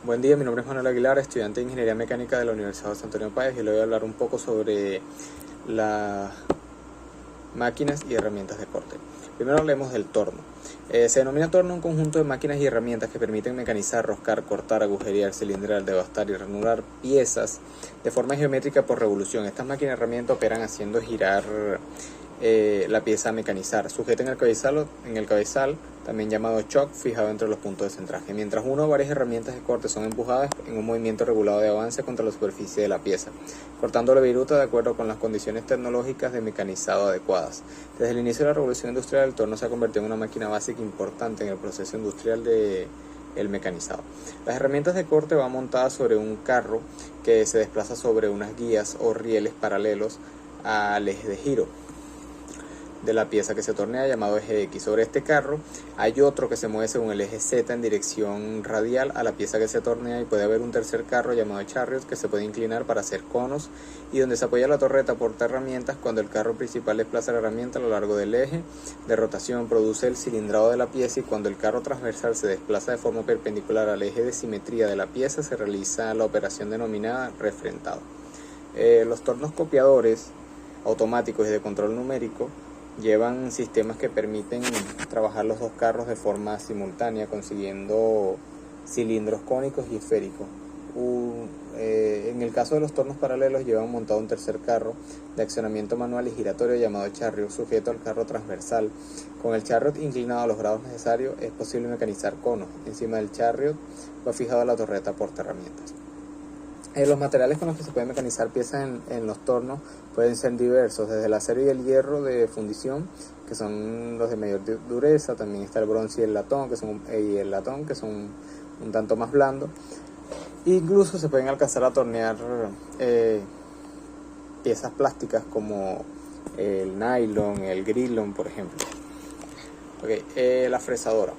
Buen día, mi nombre es Manuel Aguilar, estudiante de Ingeniería Mecánica de la Universidad José Antonio Páez, y le voy a hablar un poco sobre las máquinas y herramientas de corte. Primero hablemos del torno. Se denomina torno un conjunto de máquinas y herramientas que permiten mecanizar, roscar, cortar, agujerear, cilindrar, devastar y ranurar piezas de forma geométrica por revolución. Estas máquinas y herramientas operan haciendo girar la pieza a mecanizar, sujeta en el cabezal, también llamado chock, fijado entre los puntos de centraje, mientras una o varias herramientas de corte son empujadas en un movimiento regulado de avance contra la superficie de la pieza, cortando la viruta de acuerdo con las condiciones tecnológicas de mecanizado adecuadas. Desde el inicio de la revolución industrial, el torno se ha convertido en una máquina básica importante en el proceso industrial de el mecanizado. Las herramientas de corte van montadas sobre un carro que se desplaza sobre unas guías o rieles paralelos al eje de giro de la pieza que se tornea, llamado eje X. Sobre este carro hay otro que se mueve según el eje Z en dirección radial a la pieza que se tornea, y puede haber un tercer carro llamado chariot que se puede inclinar para hacer conos, y donde se apoya la torreta porta herramientas. Cuando el carro principal desplaza la herramienta a lo largo del eje de rotación, produce el cilindrado de la pieza, y cuando el carro transversal se desplaza de forma perpendicular al eje de simetría de la pieza, se realiza la operación denominada refrentado. Los tornos copiadores automáticos y de control numérico llevan sistemas que permiten trabajar los dos carros de forma simultánea, consiguiendo cilindros cónicos y esféricos. En el caso de los tornos paralelos, llevan montado un tercer carro de accionamiento manual y giratorio llamado chariot, sujeto al carro transversal. Con el chariot inclinado a los grados necesarios, es posible mecanizar conos. Encima del chariot va fijado la torreta portaherramientas. Los materiales con los que se pueden mecanizar piezas en los tornos pueden ser diversos, desde el acero y el hierro de fundición, que son los de mayor dureza. También está el bronce y el latón, que son un tanto más blandos. Incluso se pueden alcanzar a tornear piezas plásticas como el nylon, el grilón, por ejemplo. La fresadora.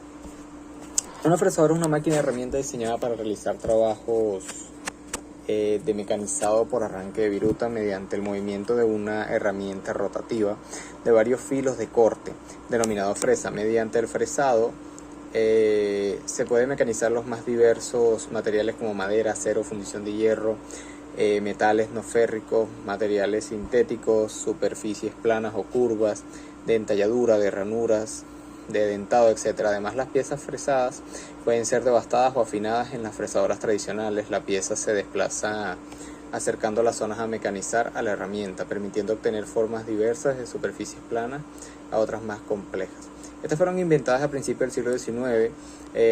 Una fresadora es una máquina de herramienta diseñada para realizar trabajos de mecanizado por arranque de viruta mediante el movimiento de una herramienta rotativa de varios filos de corte, denominado fresa. Mediante el fresado se puede mecanizar los más diversos materiales como madera, acero, fundición de hierro, metales no férricos, materiales sintéticos, superficies planas o curvas, de entalladura, de ranuras, de dentado, etc. Además, las piezas fresadas pueden ser devastadas o afinadas en las fresadoras tradicionales. La pieza se desplaza acercando las zonas a mecanizar a la herramienta, permitiendo obtener formas diversas de superficies planas a otras más complejas. Estas fueron inventadas a principios del siglo XIX.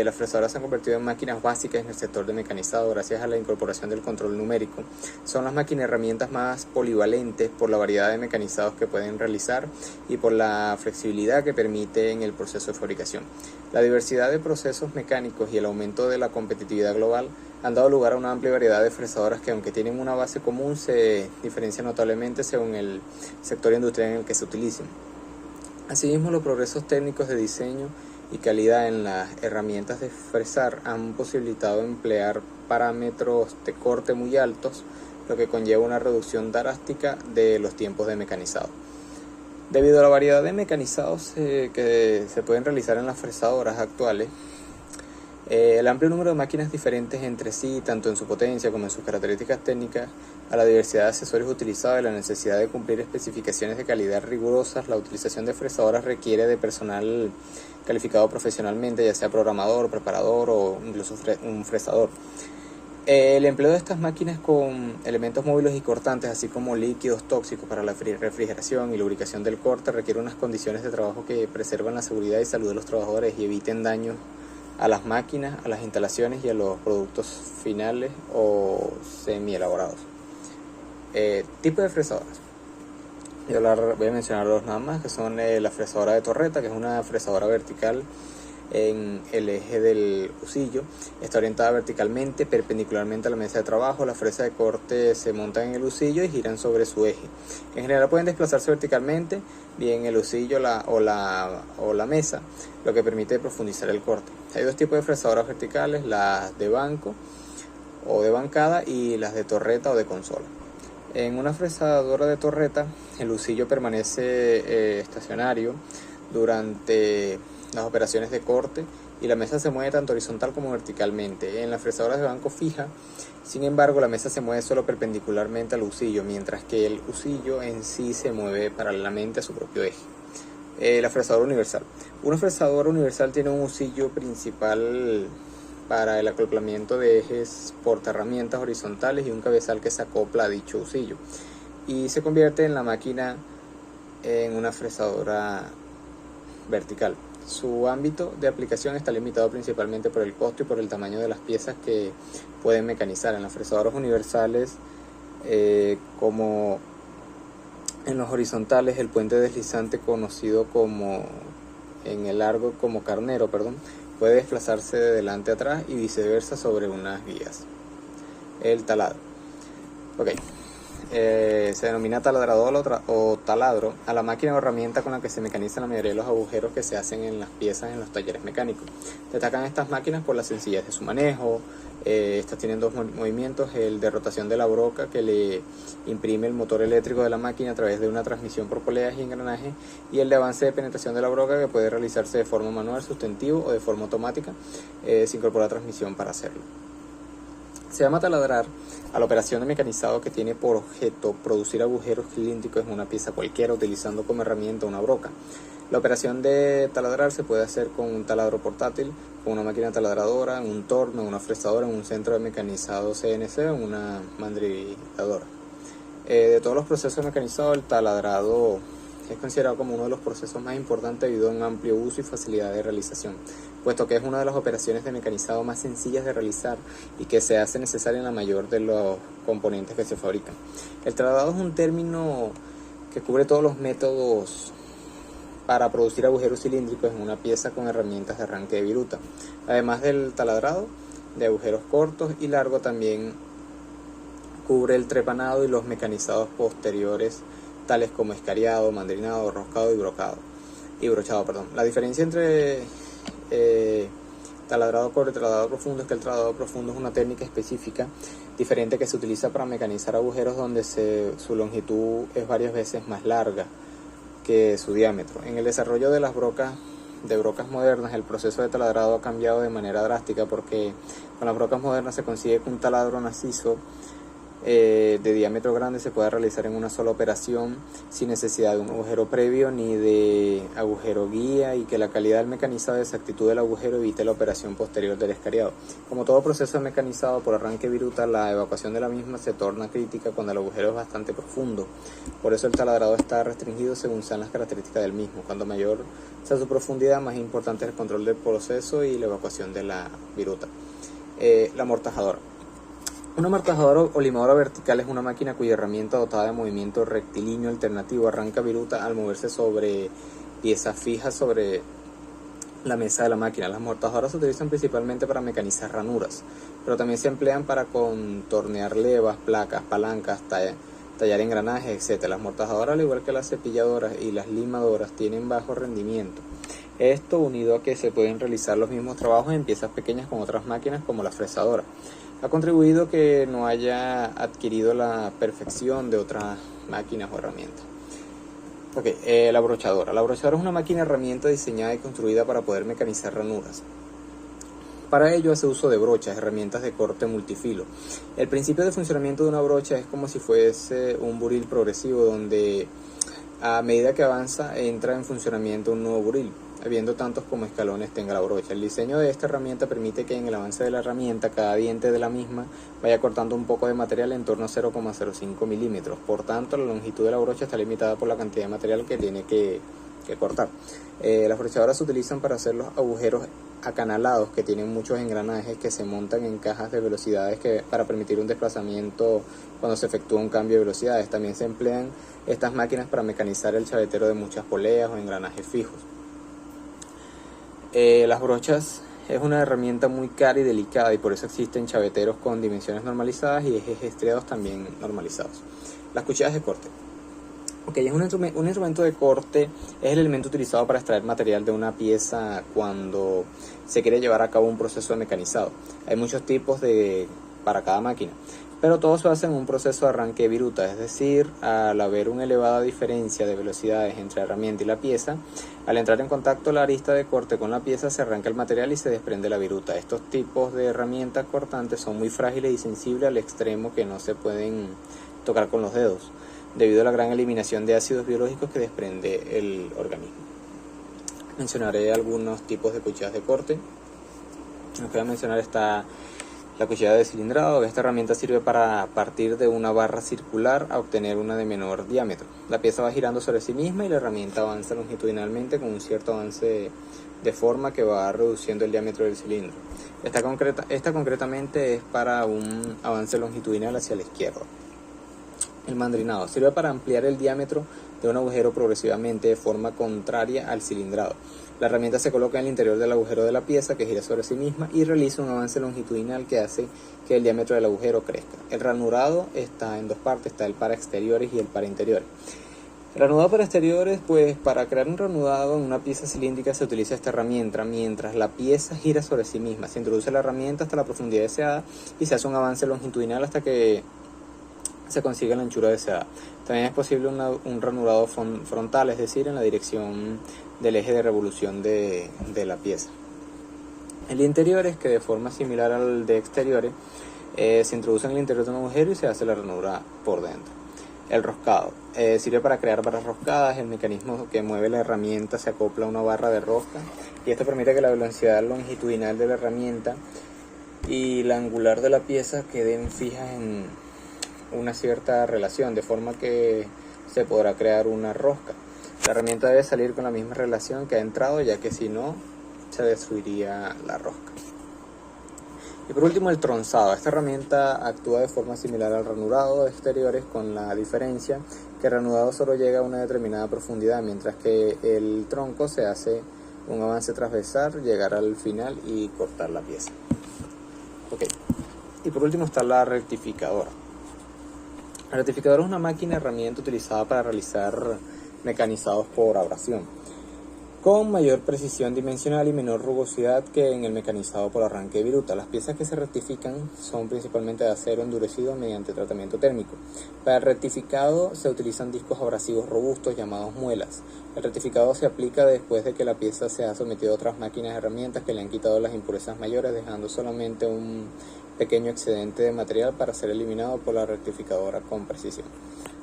Las fresadoras se han convertido en máquinas básicas en el sector de mecanizado gracias a la incorporación del control numérico. Son las máquinas herramientas más polivalentes por la variedad de mecanizados que pueden realizar y por la flexibilidad que permite en el proceso de fabricación. La diversidad de procesos mecánicos y el aumento de la competitividad global han dado lugar a una amplia variedad de fresadoras que, aunque tienen una base común, se diferencian notablemente según el sector industrial en el que se utilicen. Asimismo, los progresos técnicos de diseño y calidad en las herramientas de fresar han posibilitado emplear parámetros de corte muy altos, lo que conlleva una reducción drástica de los tiempos de mecanizado. Debido a la variedad de mecanizados que se pueden realizar en las fresadoras actuales, el amplio número de máquinas diferentes entre sí, tanto en su potencia como en sus características técnicas, a la diversidad de accesorios utilizados y la necesidad de cumplir especificaciones de calidad rigurosas, la utilización de fresadoras requiere de personal calificado profesionalmente, ya sea programador, preparador o incluso un fresador. El empleo de estas máquinas con elementos móviles y cortantes, así como líquidos tóxicos para la refrigeración y lubricación del corte, requiere unas condiciones de trabajo que preservan la seguridad y salud de los trabajadores y eviten daños a las máquinas, a las instalaciones y a los productos finales o semi-elaborados. Tipo de fresadoras. Voy a mencionar dos nada más, que son la fresadora de torreta, que es una fresadora vertical en el eje del husillo. Está orientada verticalmente, perpendicularmente a la mesa de trabajo. Las fresas de corte se montan en el husillo y giran sobre su eje. En general pueden desplazarse verticalmente, bien el husillo o la mesa, lo que permite profundizar el corte. Hay dos tipos de fresadoras verticales, las de banco o de bancada y las de torreta o de consola. En una fresadora de torreta, el husillo permanece estacionario durante las operaciones de corte y la mesa se mueve tanto horizontal como verticalmente. En las fresadoras de banco fija, sin embargo, la mesa se mueve solo perpendicularmente al husillo, mientras que el husillo en sí se mueve paralelamente a su propio eje. La fresadora universal. Una fresadora universal tiene un husillo principal para el acoplamiento de ejes portaherramientas horizontales y un cabezal que se acopla a dicho husillo, y se convierte en la máquina en una fresadora vertical. Su ámbito de aplicación está limitado principalmente por el costo y por el tamaño de las piezas que pueden mecanizar. En las fresadoras universales, como en los horizontales, el puente deslizante conocido como en el largo como carnero, puede desplazarse de delante a atrás y viceversa sobre unas guías. El taladro. Se denomina taladrador o taladro a la máquina o herramienta con la que se mecanizan la mayoría de los agujeros que se hacen en las piezas en los talleres mecánicos. Destacan estas máquinas por la sencillez de su manejo. Estas tienen dos movimientos: el de rotación de la broca, que le imprime el motor eléctrico de la máquina a través de una transmisión por poleas y engranaje, y el de avance de penetración de la broca, que puede realizarse de forma manual, sustentivo o de forma automática. Se incorpora transmisión para hacerlo. Se llama taladrar a la operación de mecanizado que tiene por objeto producir agujeros cilíndricos en una pieza cualquiera utilizando como herramienta una broca. La operación de taladrar se puede hacer con un taladro portátil, con una máquina taladradora, en un torno, en una fresadora, en un centro de mecanizado CNC o en una mandriladora. De todos los procesos mecanizados, el taladrado es considerado como uno de los procesos más importantes debido a un amplio uso y facilidad de realización, puesto que es una de las operaciones de mecanizado más sencillas de realizar y que se hace necesaria en la mayor de los componentes que se fabrican. El taladrado es un término que cubre todos los métodos para producir agujeros cilíndricos en una pieza con herramientas de arranque de viruta. Además del taladrado de agujeros cortos y largos, también cubre el trepanado y los mecanizados posteriores, tales como escariado, mandrinado, roscado y brochado. La diferencia entre taladrado corto y taladrado profundo es que el taladrado profundo es una técnica específica diferente que se utiliza para mecanizar agujeros donde su longitud es varias veces más larga que su diámetro. En el desarrollo de las brocas modernas, el proceso de taladrado ha cambiado de manera drástica, porque con las brocas modernas se consigue que un taladro macizo de diámetro grande se pueda realizar en una sola operación sin necesidad de un agujero previo ni de agujero guía, y que la calidad del mecanizado y exactitud del agujero evite la operación posterior del escariado. Como todo proceso mecanizado por arranque viruta, la evacuación de la misma se torna crítica cuando el agujero es bastante profundo. Por eso el taladrado está restringido según sean las características del mismo. Cuando mayor sea su profundidad, más importante es el control del proceso y la evacuación de la viruta. La amortajadora. Una amortajadora o limadora vertical es una máquina cuya herramienta, dotada de movimiento rectilíneo alternativo, arranca viruta al moverse sobre piezas fijas sobre la mesa de la máquina. Las amortajadoras se utilizan principalmente para mecanizar ranuras, pero también se emplean para contornear levas, placas, palancas, tallar engranajes, etc. Las amortajadoras, al igual que las cepilladoras y las limadoras, tienen bajo rendimiento. Esto, unido a que se pueden realizar los mismos trabajos en piezas pequeñas con otras máquinas como la fresadora, ha contribuido a que no haya adquirido la perfección de otras máquinas o herramientas. La brochadora. La brochadora es una máquina herramienta diseñada y construida para poder mecanizar ranuras. Para ello hace uso de brochas, herramientas de corte multifilo. El principio de funcionamiento de una brocha es como si fuese un buril progresivo, donde a medida que avanza entra en funcionamiento un nuevo buril, habiendo tantos como escalones tenga la brocha. El diseño de esta herramienta permite que en el avance de la herramienta cada diente de la misma vaya cortando un poco de material en torno a 0,05 milímetros. Por tanto, la longitud de la brocha está limitada por la cantidad de material que tiene que cortar. Las brochadoras se utilizan para hacer los agujeros acanalados, que tienen muchos engranajes que se montan en cajas de velocidades para permitir un desplazamiento cuando se efectúa un cambio de velocidades. También se emplean estas máquinas para mecanizar el chavetero de muchas poleas o engranajes fijos. Las brochas es una herramienta muy cara y delicada, y por eso existen chaveteros con dimensiones normalizadas y ejes estriados también normalizados. Las cuchillas de corte. Es un instrumento de corte, es el elemento utilizado para extraer material de una pieza cuando se quiere llevar a cabo un proceso de mecanizado. Hay muchos tipos para cada máquina. Pero todo se hace en un proceso de arranque de viruta, es decir, al haber una elevada diferencia de velocidades entre la herramienta y la pieza, al entrar en contacto la arista de corte con la pieza se arranca el material y se desprende la viruta. Estos tipos de herramientas cortantes son muy frágiles y sensibles al extremo que no se pueden tocar con los dedos, debido a la gran eliminación de ácidos biológicos que desprende el organismo. Mencionaré algunos tipos de cuchillas de corte. Lo que voy a mencionar está la cuchilla de cilindrado. Esta herramienta sirve para partir de una barra circular a obtener una de menor diámetro. La pieza va girando sobre sí misma y la herramienta avanza longitudinalmente con un cierto avance de forma que va reduciendo el diámetro del cilindro. Esta concretamente es para un avance longitudinal hacia la izquierda. El mandrinado sirve para ampliar el diámetro de un agujero progresivamente de forma contraria al cilindrado. La herramienta se coloca en el interior del agujero de la pieza que gira sobre sí misma y realiza un avance longitudinal que hace que el diámetro del agujero crezca. El ranurado está en dos partes, está el para exteriores y el para interiores. El ranurado para exteriores, pues para crear un ranurado en una pieza cilíndrica se utiliza esta herramienta mientras la pieza gira sobre sí misma. Se introduce la herramienta hasta la profundidad deseada y se hace un avance longitudinal hasta que se consigue la anchura deseada. También es posible un ranurado frontal, es decir, en la dirección del eje de revolución de la pieza. El interior es que de forma similar al de exteriores se introduce en el interior de un agujero y se hace la ranura por dentro. El roscado sirve para crear barras roscadas. El mecanismo que mueve la herramienta se acopla a una barra de rosca y esto permite que la velocidad longitudinal de la herramienta y la angular de la pieza queden fijas en una cierta relación, de forma que se podrá crear una rosca. La herramienta debe salir con la misma relación que ha entrado, ya que si no, se destruiría la rosca. Y por último, el tronzado. Esta herramienta actúa de forma similar al ranurado de exteriores, con la diferencia que el ranurado solo llega a una determinada profundidad, mientras que el tronco se hace un avance transversal, llegar al final y cortar la pieza. Y por último está la rectificadora. La rectificadora es una máquina herramienta utilizada para realizar mecanizados por abrasión, con mayor precisión dimensional y menor rugosidad que en el mecanizado por arranque de viruta. Las piezas que se rectifican son principalmente de acero endurecido mediante tratamiento térmico. Para el rectificado se utilizan discos abrasivos robustos llamados muelas. El rectificado se aplica después de que la pieza se ha sometido a otras máquinas herramientas que le han quitado las impurezas mayores, dejando solamente un pequeño excedente de material para ser eliminado por la rectificadora con precisión.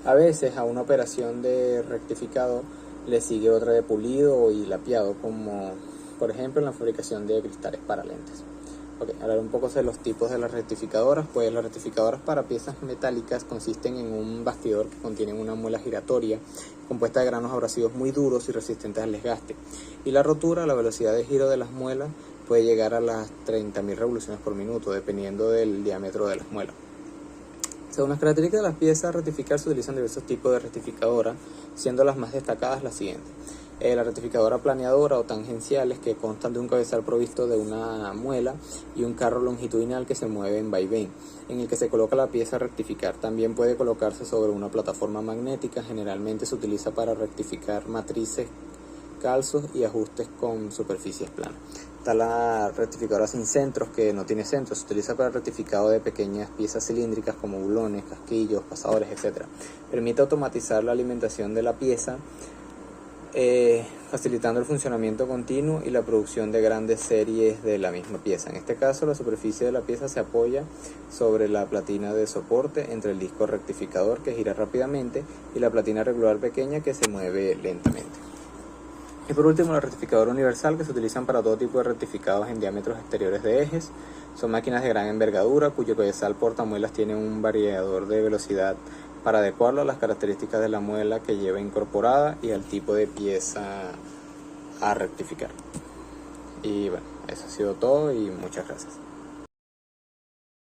A veces a una operación de rectificado le sigue otra de pulido y lapiado, como por ejemplo en la fabricación de cristales para lentes. Hablar un poco de los tipos de las rectificadoras. Pues las rectificadoras para piezas metálicas consisten en un bastidor que contiene una muela giratoria compuesta de granos abrasivos muy duros y resistentes al desgaste, y la rotura, la velocidad de giro de las muelas puede llegar a las 30.000 revoluciones por minuto, dependiendo del diámetro de las muelas. Según las características de las piezas a rectificar, se utilizan diversos tipos de rectificadoras, siendo las más destacadas las siguientes. La rectificadora planeadora o tangenciales, que constan de un cabezal provisto de una muela y un carro longitudinal que se mueve en vaivén, en el que se coloca la pieza a rectificar. También puede colocarse sobre una plataforma magnética. Generalmente se utiliza para rectificar matrices, calzos y ajustes con superficies planas. Está la rectificadora sin centros, que no tiene centros. Se utiliza para el rectificado de pequeñas piezas cilíndricas como bulones, casquillos, pasadores, etc. Permite automatizar la alimentación de la pieza, facilitando el funcionamiento continuo y la producción de grandes series de la misma pieza. En este caso, la superficie de la pieza se apoya sobre la platina de soporte entre el disco rectificador, que gira rápidamente, y la platina regular pequeña, que se mueve lentamente. Y por último, la rectificadora universal, que se utilizan para todo tipo de rectificados en diámetros exteriores de ejes. Son máquinas de gran envergadura, cuyo cabezal portamuelas tiene un variador de velocidad para adecuarlo a las características de la muela que lleva incorporada y al tipo de pieza a rectificar. Y bueno, eso ha sido todo y muchas gracias.